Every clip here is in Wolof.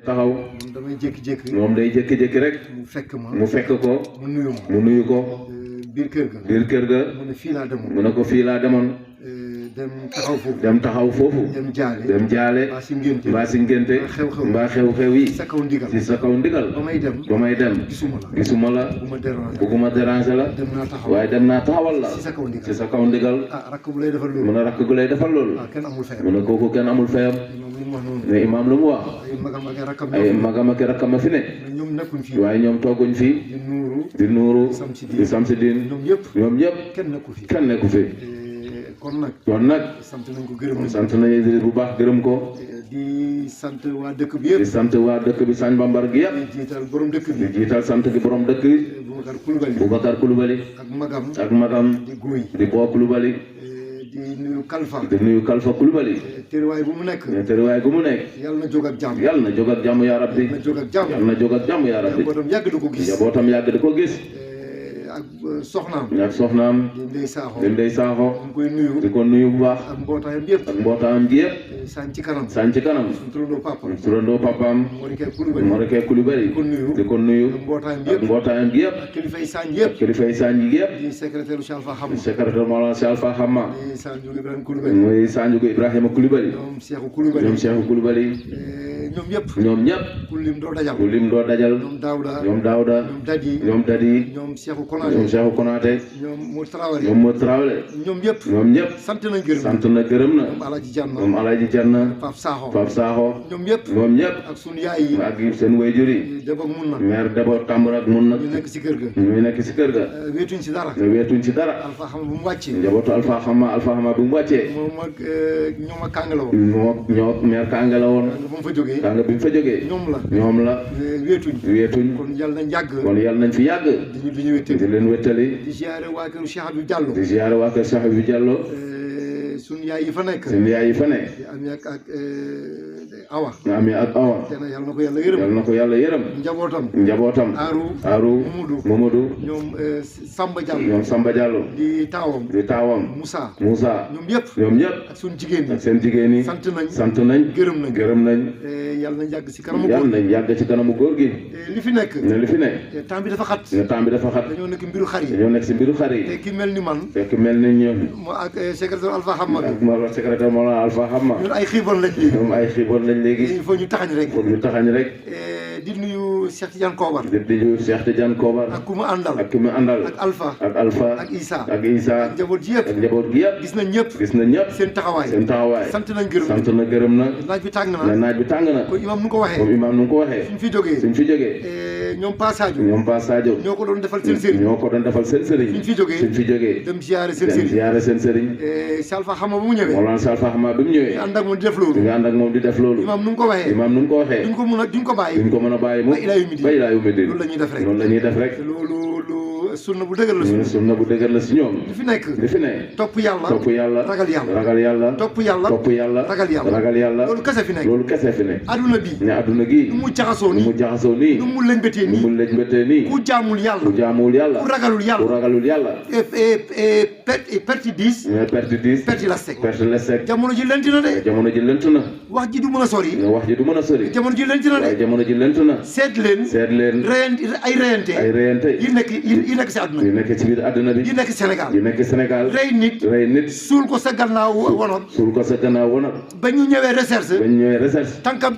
taxaw moom damay jékki-jékki moom day jékki-jékki rek mu fekk ko mu nuyu ko biir kër ga mu ne fii laa demoon mu ne ko fii laa demoon dem taxaw foofu dem jaale mbaa si ngénte mbaa xew-xew yi ci sa kaw ndigal ba may dem gisuma la bëgguma déranger la waaye dem naa taxawal la ci sa kaw ndigal mu ne rakk gu lay defal loolu mu ne kooku kenn amul fayam ne imaam lu mu wax ay magam ak rakkam a fi ne waaye ñoom tooguñ fi di nuuru di samsidin ñoom ñëpp kenn nekku fi kon nag sant nañ ko gërëm sant nañu bu baax gërëm ko di sant waa dëkk bi yëpp di sant waa dëkk bi Sagne Bambara gi yëpp di jiital borom dëkk bi di jiital sant gi borom dëkk bi Boubacar Coulibaly ak magam di Bo Coulibaly di nuyu Kalfa Coulibaly tëriwaay bu mu nekk yàlla na jóg ak jàmm yaa rabbi yàlla na jóg ak jàmm yaa rabbi njabootam yàgg di ko gis ak soxnaam di Ndey Saaxo di ko nuyu bu baax ak mbootaayam gi yëpp saan ci kanam turandoo papaam Morike Coulibaly di ko nuyu ak mbootaayam gi yëpp kilifay saan yi yëpp di secrétaire Mawlana Cheikh Alpha Hamma muy Sanjugu Ibrahima Coulibaly ñoom Cheikhou Coulibaly ñoom ñëpp ku lim doo dajal ñoom Daouda ñoom Dadi ñoom Cheikhou Konaté ñoom Mo Traoré ñoom ñëpp sant na gërëm na moom Alaji Janna Pape Sakho ñoom ñëpp ak sunu yaay yi ak seen wayjur yi maire Debo Tambara ak mun nag ñu nekk si kër ga weetuñ ci dara Alpha Hama bu mu wàccee njabootu Alpha Hama bu mu wàccee moom ak ñoom ak Kanga la woon ñoo maire Kanga la woon Kanga bi mu fa jógee ñoom la weetuñ kon yàlla nañ fi yàgg di leen wéttali di ziare waa kër Cheikh Habib Diallo suñu yaay yi fa nekk Ami ak Awa yàlla na ko yàlla yërëm njabootam Aaru Mamadou ñoom Samba Diallo di taawam Moussa ñoom ñëpp ak suñu jigéen yi sant nañ gërëm nañ yàlla nañ yàgg ci kanamu góor gi li fi nekk temps bi dafa xat dañoo nekk si mbiru xar yi te ki mel ni man ñoom ak secrétaire Alpha Hamma secrétaire Mawlana Alpha Hamma ñun ay xiiboon lañ léegi il faut ñu taxañ rek di nuyu Cheikh Tidiane Kobar ak ku mu àndal ak Alpha ak Issa ak njaboot gi yëpp gis nañ ñëpp seen taxawaay sant nañ gërëm na naaj bi tàng na kon imam nu ko waxee suñ fi jógee ñoom Pa Sadio ñoo ko doon defal seen sëriñ suñ fi jógee dem ziyaare seen sëriñ Cheikh Alpha Hamma bu mu ñëwee ñu ànd ak moom di def loolu imam nu mu ko waxee duñ ko bàyyi mu ba ilaa yu mi loolu la ñuy def rek loolu sunna bu dëgër la si ñoom li fi ne topp yàlla ragal yàlla topp yàlla ragal yàlla loolu kese fi ne adduna gi nu mu jaxasoo nii nu mu lëñbëtee nii ku jaamul yàlla ku ragalul yàlla perti 10 perti la sec jamono ji lënt na wax ji du mën a sori jamono ji lënt na seet leen ay reyante yi nekk si àdduna yi nekk ci biir àdduna bi yi nekk Sénégal rey nit suul ko sa gannaaw wonoon ba ñu ñëwee recherche tànkam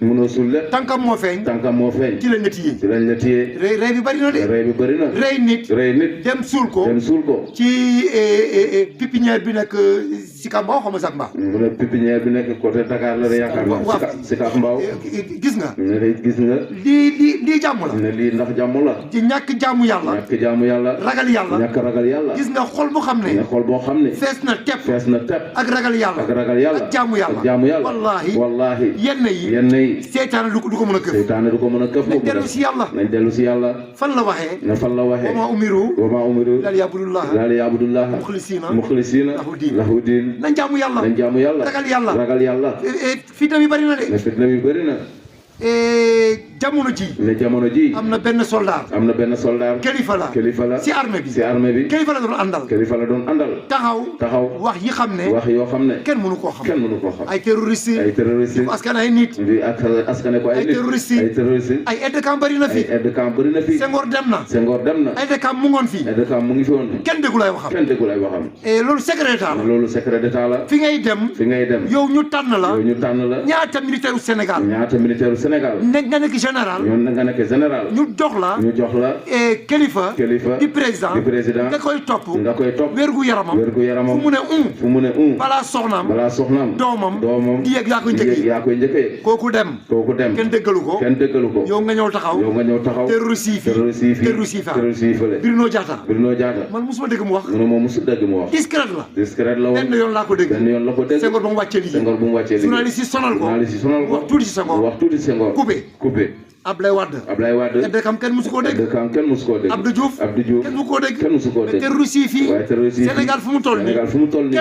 munoo suul lépp tànkam moo feeñ ci lañ la tiyee rey bi bëri na de rey nit dem suul ko ci pépinière bi nekk Sicap Mbao xaw ma sax Mbao pépinière bi nekk côté Dakar la yaakaar naa Sicap Mbao gis nga lii jàmm la lii ndax jàmm la ñàkk jaamu yàlla ragal yàlla gis nga xol boo xam ne fees na tepp ak ragal yàlla ak jaamu yàlla wallahi yenn yi seytaane du ko mën a këf nañ dellu si yàlla fan la waxee wa maa umiru laa liya'budullaha muxlisiina lahu diin nañ jaamu yàlla ragal yàlla fitna bi bëri na de jamono ji ne jamono ji am na benn soldat kilifa la si armée bi kilifa la doon àndal taxaw wax yi xam ne yoo xam ne kenn mënu koo xam ay terroriste di askan ay nit di askane ko ay nit terroriste ay aide de camp bari na fi Senghor dem na aide de camp mu ngoon fii mu ngi fi woon kenn déggu lay waxam et loolu secret d'état la fi ngay dem yow ñu tànn la ñaata militaire u Sénégal nga nekk général ñu jox la et kilifa di président nga koy topp wérgu yaramam fu mu ne balaa soxnaam doomam di yegg yaa koy njëkkee kooku dem kenn déggalu ko yow nga ñëw taxaw terroriste yi fële Bruno Diatta man musuma dégg mu wax discret la benn yoon la ko dégg Senghor ba mu wàccee liggéey journaliste yi sonal ko wax tuuti si Senghor coupé Ablaye Wade aide de camp kenn musu koo dégg Abdou Diouf kenn musu koo dégg terroriste yi fii Sénégal fu mu toll nii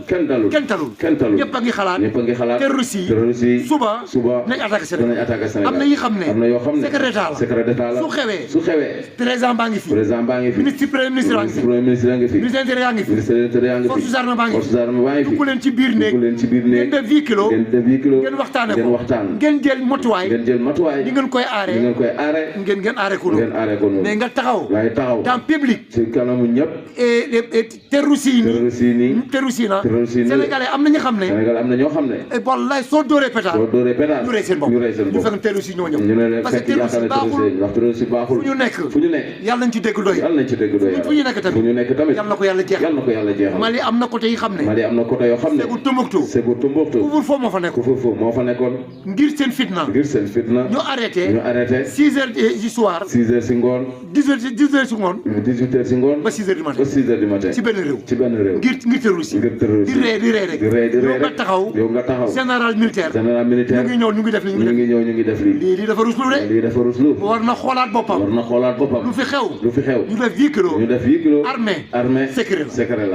kenn dalul ñëpp a ngi xalaat terroriste yi suba nañ attaqué Sénégal am na yi xam ne secret d'état la su xewee président baa ngi fi ministre premier ministre a ngi fi ministre intérieur yaa ngi fi forces armées baa ngi fi dugg leen ci biir néeg ngeen def 8 kilos ngeen waxtaane ko ngeen jël matuwaay di ngeen koy aare ngeen aare ko noonu mais nga taxaw dans public ci kanamu ñëpp et terroriste yi Sénégalais am na ñoo xam ne wallaay soo dóoree pétard ñu rey seen bopp ñu fekk terroriste yi ñoo ñëw parce que terroriste baaxul fu ñu nekk yàlla nañ ci dégg doy fu ñu nekk tamit yàlla na ko yàlla jeexal Mali am na côté yi xam ne Ségou Tombouctou couvre-feu moo fa nekkoon ngir seen fitna ñu arrêté 6 heures du soir 6 heures si ngoon 18 heures si ngoon 18 heures si ngoon ba 6 heures du matin ci benn réew ngir terroriste di rey rek yow nga taxaw général militaire ñu ngi def lii dafa ruslu de war na xoolaat boppam lu fi xew ñu def 8 kilos armée secret la